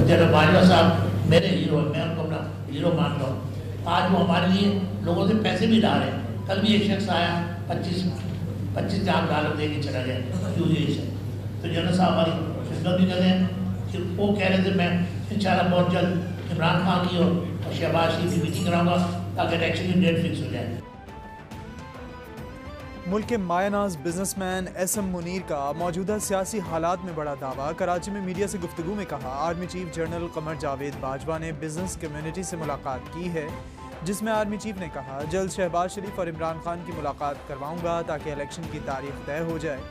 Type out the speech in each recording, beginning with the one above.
General Bajwa साहब मेरे hero, मैं उनको अपना हीरो मानता हूँ। आज वो हमारे लिए लोगों से पैसे भी ला रहे हैं। कल भी एक शख्स आया 25 लाख डॉलर दे के चला गया यूएई से। तो जनरल साहब हमारी खिदमत भी कर रहे हैं कि वो कह रहे थे मैं इंशाल्लाह बहुत जल्द इमरान खान की और शहबाज शरीफ की मीटिंग कराऊंगा ताकि इलेक्शन की डेट फिक्स हो जाए। मुल्क के मायानाज बिजनेसमैन SM मुनीर का मौजूदा सियासी हालात में बड़ा दावा। कराची में मीडिया से गुफ्तगू में कहा, army chief general Qamar Javed Bajwa ने बिजनेस कम्युनिटी से मुलाकात की है, जिसमें आर्मी चीफ ने कहा जल्द शहबाज शरीफ और इमरान खान की मुलाकात करवाऊंगा ताकि इलेक्शन की तारीख तय हो जाए।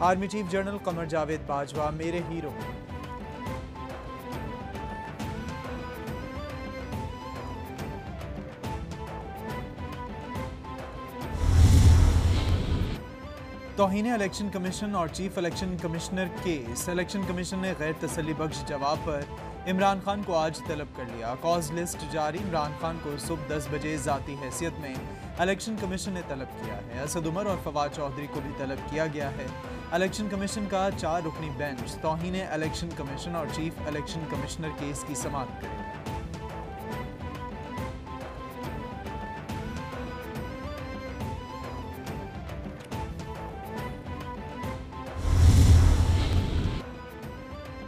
Army chief general Qamar Javed Bajwa मेरे हीरो। तौहीन इलेक्शन कमीशन और chief election commissioner case. Election commission ने गैर तसल्ली बख्श जवाब पर इमरान खान को आज तलब कर लिया। कॉज लिस्ट जारी। इमरान खान को सुबह 10 बजे ज़ाती हैसियत में इलेक्शन कमीशन ने तलब किया है। असद उमर और फवाद चौधरी को भी तलब किया गया है। इलेक्शन कमीशन का 4 रुकनी बेंच तौहीन इलेक्शन कमीशन और चीफ इलेक्शन कमिश्नर केस की समाअत करेगा।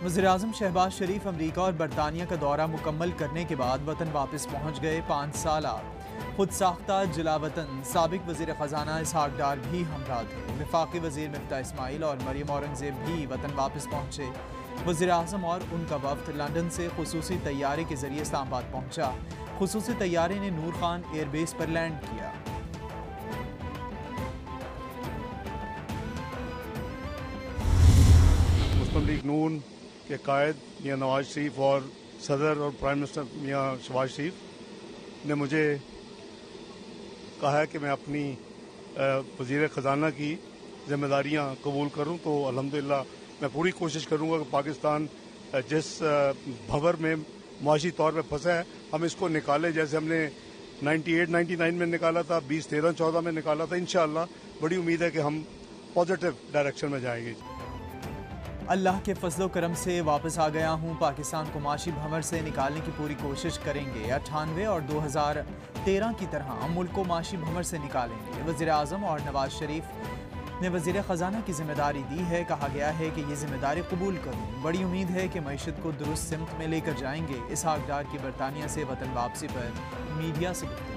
वज़ीर-ए-आज़म शहबाज शरीफ अमरीका और बरतानिया का दौरा मुकम्मल करने के बाद वतन वापस पहुँच गए। 5 साला खुद साख्ता जिला वतन साबिक वज़ीर ख़जाना इसहाक डार भी हमरा थे। वफाकी वज़ीर मिफ्ता इस्माइल और मरियम औरंगज़ेब भी वतन वापस पहुँचे। वज़ीर-ए-आज़म और उनका वफ़द लंदन से खुसूसी तैयारे के ज़रिए इस्लामाबाद पहुँचा। खुसूसी तैयारे ने नूर खान एयरबेस पर लैंड किया। मुस्लिम लीग नून के कायद मियाँ नवाज शरीफ और सदर और प्राइम मिनिस्टर मियाँ शहबाज शरीफ ने मुझे कहा है कि मैं अपनी वज़ीर ख़जाना की जिम्मेदारियां कबूल करूं, तो अल्हम्दुलिल्लाह मैं पूरी कोशिश करूंगा कि पाकिस्तान जिस भंवर में मुआशी तौर पर फंसा है हम इसको निकालें, जैसे हमने 98-99 में निकाला था, 2013-14 में निकाला था। इंशाअल्लाह बड़ी उम्मीद है कि हम पॉजिटिव डायरेक्शन में जाएंगे। अल्लाह के फजलो करम से वापस आ गया हूँ। पाकिस्तान को माशी भंवर से निकालने की पूरी कोशिश करेंगे। 98 और 2013 की तरह मुल्क को माशी भंवर से निकालेंगे। वज़ीर-ए-आज़म और नवाज शरीफ ने वज़ीर ख़जाना की जिम्मेदारी दी है। कहा गया है कि ये जिम्मेदारी कबूल करूँ। बड़ी उम्मीद है कि मईशत को दुरुस्त सिमत में लेकर जाएंगे। इसहाक डार की बरतानिया से वतन वापसी पर मीडिया से गुफ्तगू।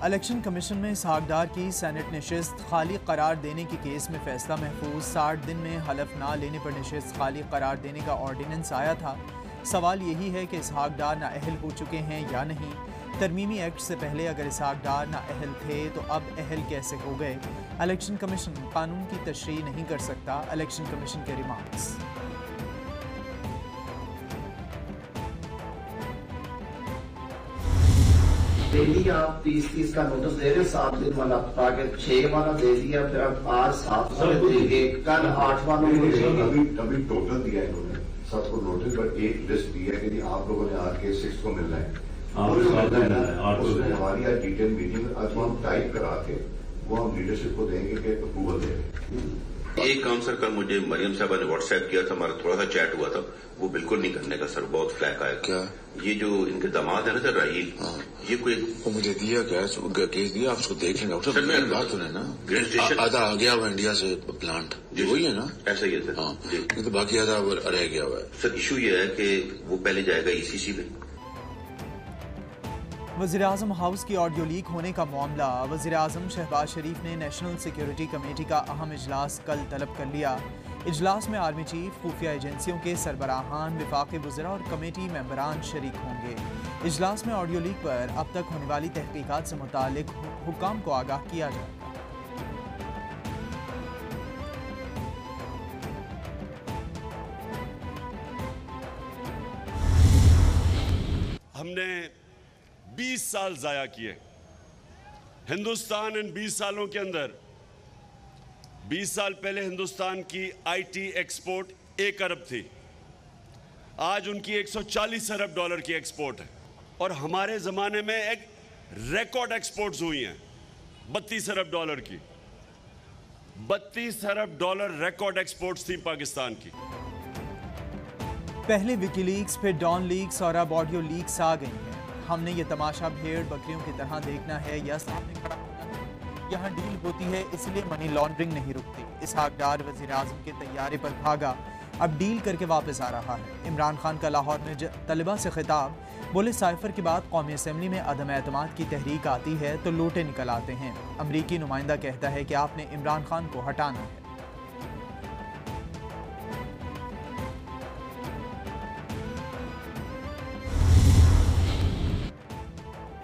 इलेक्शन कमीशन में इसहाक डार की सेनेट नशिस्त खाली करार देने के केस में फैसला महफूज। 60 दिन में हलफ ना लेने पर नशिस्त खाली करार देने का ऑर्डिनेंस आया था। सवाल यही है कि इसहाक डार नाअहल हो चुके हैं या नहीं। तरमीमी एक्ट से पहले अगर इसहाक डार नाअहल थे तो अब अहल कैसे हो गए? इलेक्शन कमीशन कानून की तशरीह नहीं कर सकता। इलेक्शन कमीशन के रिमार्क्स। डेली आप 30 का नोटिस दे रहे हो, 7 दिन वाला, ताकि 6 वाला दे दिया, फिर आप आज 7 वाले देंगे, कल 8 वालों को देंगे। अभी टोटल दिया है इन्होंने सबको नोटिस, पर एक लिस्ट दी है कि आप लोगों ने आके 6 को मिलना है। उसमें हमारी आज डिटेल मीटिंग आज हम टाइप करा के वो हम लीडरशिप को देंगे कि अप्रूवल देंगे। एक काम सर कल मुझे मरियम साहबा ने व्हाट्सएप किया था, हमारा थोड़ा सा चैट हुआ था, वो बिल्कुल नहीं करने का सर, बहुत फ्लैक आया। क्या ये जो इनके दामाद है ना सर राहील, ये कोई वो मुझे दिया केस दिया, आप उसको देख लेंगे। सर मेरी बात सुने ना, आधा आ गया हुआ इंडिया से प्लांट, वही है ना? ऐसा ही है सर। हाँ, नहीं तो बाकी आधा रह गया हुआ है। सर इशू ये है कि वो पहले जाएगा ECC में। वज़ीर-ए-आज़म हाउस की ऑडियो लीक होने का मामला। वज़ीर-ए-आज़म शहबाज शरीफ ने नेशनल सिक्योरिटी कमेटी का अहम इजलास कल तलब कर लिया। इजलास में आर्मी चीफ, खुफिया एजेंसियों के सरबराहान, वफाकी वज़रा और कमेटी मेंबरान शरीक होंगे। इजलास में ऑडियो लीक पर अब तक होने वाली तहकीकात से मुतालिक हुक्काम को आगाह किया जाएगा। हमने 20 साल जाया किए। हिंदुस्तान इन 20 सालों के अंदर, 20 साल पहले हिंदुस्तान की IT एक्सपोर्ट 1 अरब थी, आज उनकी 140 अरब डॉलर की एक्सपोर्ट है। और हमारे ज़माने में एक रिकॉर्ड एक्सपोर्ट्स हुई हैं, $32 अरब की। $32 अरब रिकॉर्ड एक्सपोर्ट्स थी पाकिस्तान की। पहले विकीलीक्स, फिर डॉन लीक्स और अब ऑडियो लीक्स आ गई हैं। हमने ये तमाशा भेड़ बकरियों की तरह देखना है या सामने खड़ा होना है। यहाँ डील होती है, इसलिए मनी लॉन्ड्रिंग नहीं रुकती। इसहाक डार वज़ीर आज़म के तैयारे पर भागा, अब डील करके वापस आ रहा है। इमरान खान का लाहौर में तलबा से खिताब, बोले साइफर के बाद कौमी असम्बली में अदम एतमाद की तहरीक आती है तो लोटे निकल आते हैं। अमरीकी नुमाइंदा कहता है कि आपने इमरान खान को हटाना है।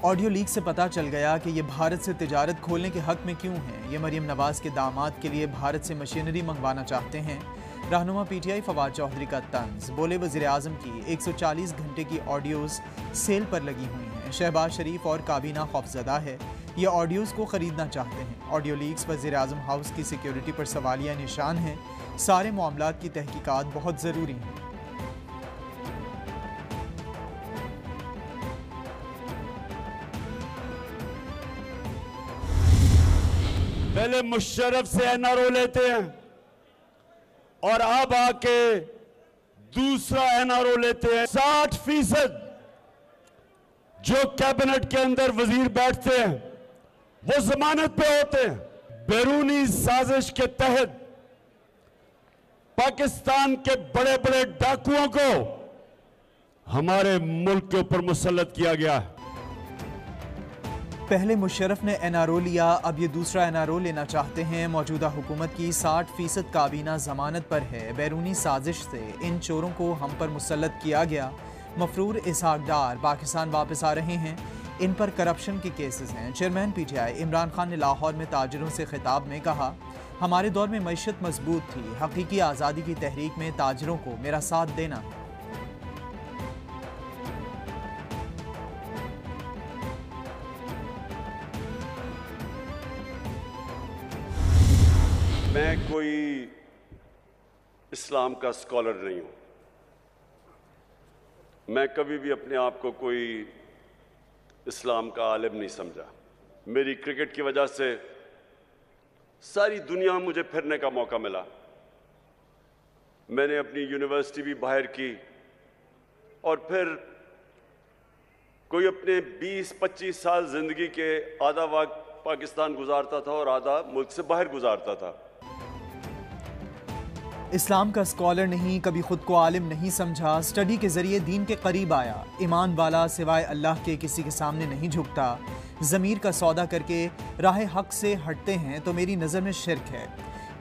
ऑडियो लीक से पता चल गया कि ये भारत से तिजारत खोलने के हक में क्यों हैं। ये मरीम नवाज के दामाद के लिए भारत से मशीनरी मंगवाना चाहते हैं। रहनुमा पीटीआई फवाद चौधरी का तंज, बोले वज़ीर आज़म की 140 घंटे की ऑडियोज़ सेल पर लगी हुई हैं। शहबाज शरीफ और काबीना खौफजदा है, ये ऑडियोज़ को ख़रीदना चाहते हैं। ऑडियो लीक्स वज़ीर आज़म हाउस की सिक्योरिटी पर सवालिया निशान हैं। सारे मामलात की तहकीकात बहुत ज़रूरी हैं। पहले मुशर्रफ से एनआरओ लेते हैं और अब आके दूसरा एनआरओ लेते हैं। 60% जो कैबिनेट के अंदर वजीर बैठते हैं वो जमानत पे होते हैं। बैरूनी साजिश के तहत पाकिस्तान के बड़े बड़े डाकुओं को हमारे मुल्क के ऊपर मुसल्लत किया गया है। पहले मुशर्रफ ने एनआरओ लिया, अब ये दूसरा एनआरओ लेना चाहते हैं। मौजूदा हुकूमत की 60% काबीना जमानत पर है। बैरूनी साजिश से इन चोरों को हम पर मुसल्लत किया गया। मफरूर इसहाक डार पाकिस्तान वापस आ रहे हैं, इन पर करप्शन के केसेस हैं। चेयरमैन पीटीआई इमरान खान ने लाहौर में ताजिरों से खिताब में कहा, हमारे दौर में मईशत मजबूत थी, हकीकी आज़ादी की तहरीक में ताजिरों को मेरा साथ देना है। मैं कोई इस्लाम का स्कॉलर नहीं हूं। मैं कभी भी अपने आप को कोई इस्लाम का आलिम नहीं समझा। मेरी क्रिकेट की वजह से सारी दुनिया में मुझे फिरने का मौका मिला। मैंने अपनी यूनिवर्सिटी भी बाहर की और फिर कोई अपने 20-25 साल जिंदगी के आधा वक्त पाकिस्तान गुजारता था और आधा मुल्क से बाहर गुजारता था। इस्लाम का स्कॉलर नहीं, कभी खुद को आलिम नहीं समझा। स्टडी के जरिए दीन के करीब आया। ईमान वाला सिवाय अल्लाह के किसी के सामने नहीं झुकता। ज़मीर का सौदा करके राह हक से हटते हैं तो मेरी नज़र में शिर्क है।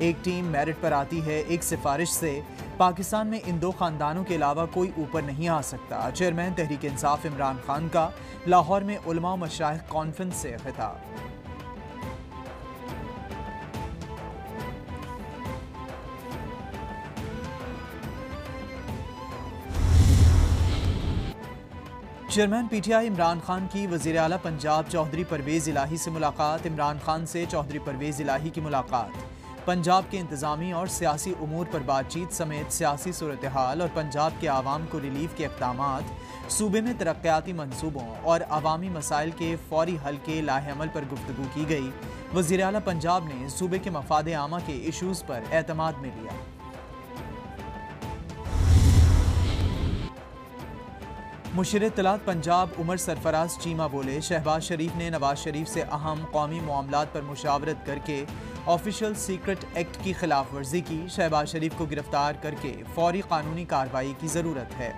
एक टीम मेरिट पर आती है एक सिफारिश से। पाकिस्तान में इन दो ख़ानदानों के अलावा कोई ऊपर नहीं आ सकता। चेयरमैन तहरीक इंसाफ इमरान खान का लाहौर में उलमा व मशाइख कॉन्फ्रेंस से खिताब। चेयरमैन पीटीआई इमरान खान की वज़ीर आला पंजाब चौधरी परवेज़ इलाही से मुलाकात। इमरान खान से चौधरी परवेज़ इलाही की मुलाकात। पंजाब के इंतज़ामी और सियासी उमूर पर बातचीत समेत सियासी सूरत हाल और पंजाब के आवाम को रिलीफ के इक़दामात, सूबे में तरक्याती मनसूबों और अवामी मसाइल के फौरी हल के लाहेअमल पर गुफ्तगू की गई। वज़ीर आला पंजाब ने सूबे के मफाद आमा के इशूज़ पर एतमाद में लिया। मुशीर इत्तलात पंजाब उमर सरफराज चीमा बोले, शहबाज शरीफ ने नवाज शरीफ से अहम कौमी मामलात पर मुशावरत करके ऑफिशियल सीक्रेट एक्ट की खिलाफ वर्जी की। शहबाज शरीफ को गिरफ्तार करके फौरी कानूनी कार्रवाई की ज़रूरत है।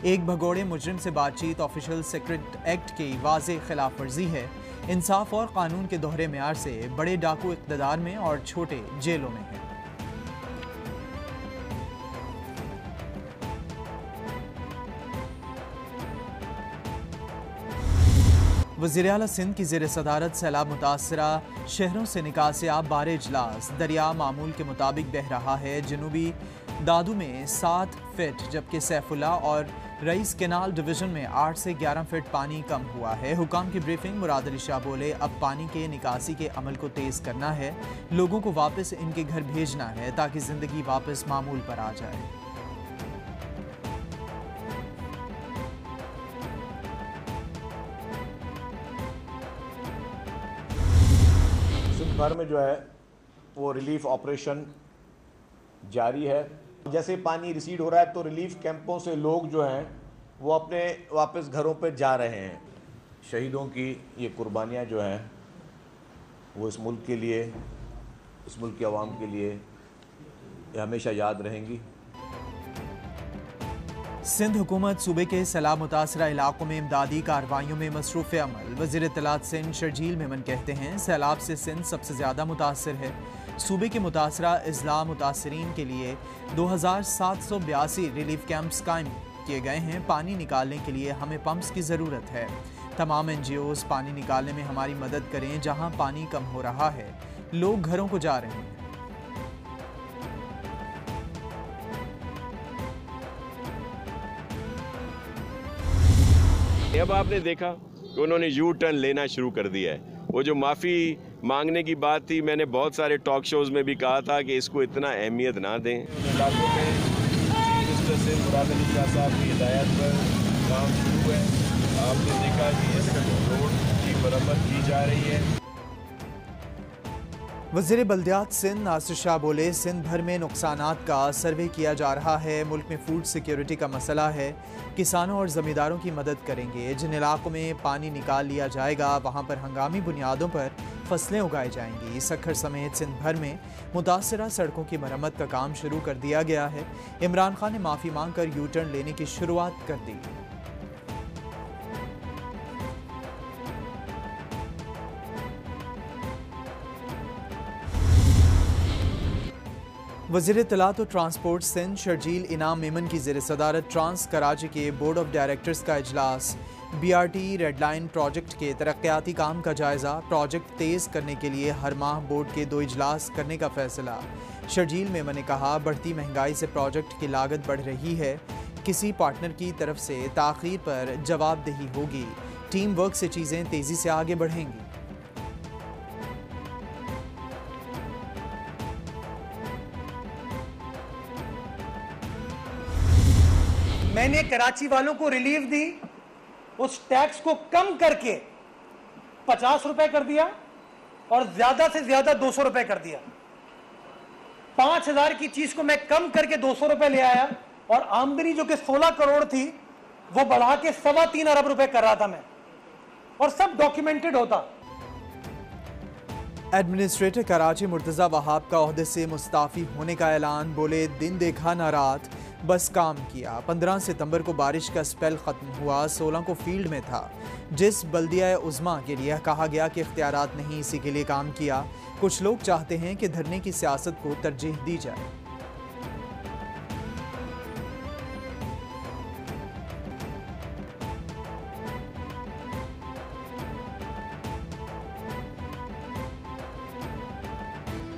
एक भगोड़े मुजरिम से बातचीत ऑफिशियल सीक्रेट एक्ट की वाज़ेह खिलाफ वर्जी है। इंसाफ और कानून के दोहरे मेयार से बड़े डाकू इक़्तिदार में और छोटे जेलों में हैं। वज़ीर आला सिंध की ज़ेर सदारत सैलाब मुतासरा शहरों से निकासियाब बार इजलास। दरिया मामूल के मुताबिक बह रहा है। जनूबी दादू में 7 फीट जबकि सैफुल्ला और रईस केनाल डिवीज़न में 8 से 11 फीट पानी कम हुआ है। हुकाम की ब्रीफिंग। मुराद अली शाह बोले, अब पानी के निकासी के अमल को तेज़ करना है। लोगों को वापस इनके घर भेजना है ताकि ज़िंदगी वापस मामूल पर आ जाए। भर में जो है वो रिलीफ ऑपरेशन जारी है। जैसे पानी रिसीड हो रहा है तो रिलीफ कैंपों से लोग जो हैं वो अपने वापस घरों पे जा रहे हैं। शहीदों की ये कुर्बानियाँ जो हैं वो इस मुल्क के लिए, इस मुल्क की आवाम के लिए हमेशा याद रहेंगी। सिंध हुकूमत सूबे के सैलाब मुतासरा इलाकों में इमदादी कार्रवाइयों में मसरूफ़ अमल। वज़ीर इत्तलात सिंध शर्जील मेमन कहते हैं सैलाब से सिंध सबसे ज़्यादा मुतासर है। सूबे के मुतासरा अजला मुतासरीन के लिए 2782 रिलीफ कैंप्स कायम किए गए हैं। पानी निकालने के लिए हमें पंप्स की ज़रूरत है। तमाम NGOs पानी निकालने में हमारी मदद करें। जहां पानी कम हो रहा है लोग घरों को जा रहे हैं। अब आपने देखा कि उन्होंने यू टर्न लेना शुरू कर दिया है। वो जो माफ़ी मांगने की बात थी, मैंने बहुत सारे टॉक शोज़ में भी कहा था कि इसको इतना अहमियत ना दें। इलाकों में चीफ मिनिस्टर से मुराद अली शाह साहब की हिदायत पर काम शुरू है। आपने देखा कि इस रोड की मरम्मत की जा रही है। वज़ीर बल्दियात सिंध नासिर शाह बोले सिंध भर में नुकसानात का सर्वे किया जा रहा है। मुल्क में फूड सिक्योरिटी का मसला है। किसानों और ज़मींदारों की मदद करेंगे। जिन इलाकों में पानी निकाल लिया जाएगा वहाँ पर हंगामी बुनियादों पर फसलें उगाई जाएंगी। सखर समेत सिंध भर में मुतासरा सड़कों की मरम्मत का काम शुरू कर दिया गया है। इमरान खान ने माफ़ी मांग कर यू टर्न लेने की शुरुआत कर दी। वज़ीर इत्तलात और ट्रांसपोर्ट सिंध शर्जील इनाम मेमन की ज़ेर सदारत ट्रांस कराची के बोर्ड ऑफ डायरेक्टर्स का इजलास। BRT रेड लाइन प्रोजेक्ट के तरक्याती काम का जायज़ा। प्रोजेक्ट तेज़ करने के लिए हर माह बोर्ड के 2 इजलास करने का फैसला। शर्जील मेमन ने कहा बढ़ती महंगाई से प्रोजेक्ट की लागत बढ़ रही है। किसी पार्टनर की तरफ से ताख़ीर पर जवाबदेही होगी। टीम वर्क से चीज़ें तेज़ी से आगे बढ़ेंगी। मैंने कराची वालों को रिलीफ दी, उस टैक्स को कम करके 50 रुपए कर दिया और ज्यादा से ज्यादा 200 रुपए कर दिया। 5000 की चीज को मैं कम करके 200 रुपए ले आया और आमदनी जो कि 16 करोड़ थी वो बढ़ा के 3.25 अरब रुपए कर रहा था मैं, और सब डॉक्यूमेंटेड होता। एडमिनिस्ट्रेटर कराची मुर्तज़ा वहाब का ओहदे से मुस्ताफ़ी होने का ऐलान। बोले दिन देखा ना रात, बस काम किया। 15 सितंबर को बारिश का स्पेल ख़त्म हुआ। 16 को फील्ड में था। जिस बल्दिया उज़्मा के लिए कहा गया कि इख्तियारात नहीं, इसी के लिए काम किया। कुछ लोग चाहते हैं कि धरने की सियासत को तरजीह दी जाए।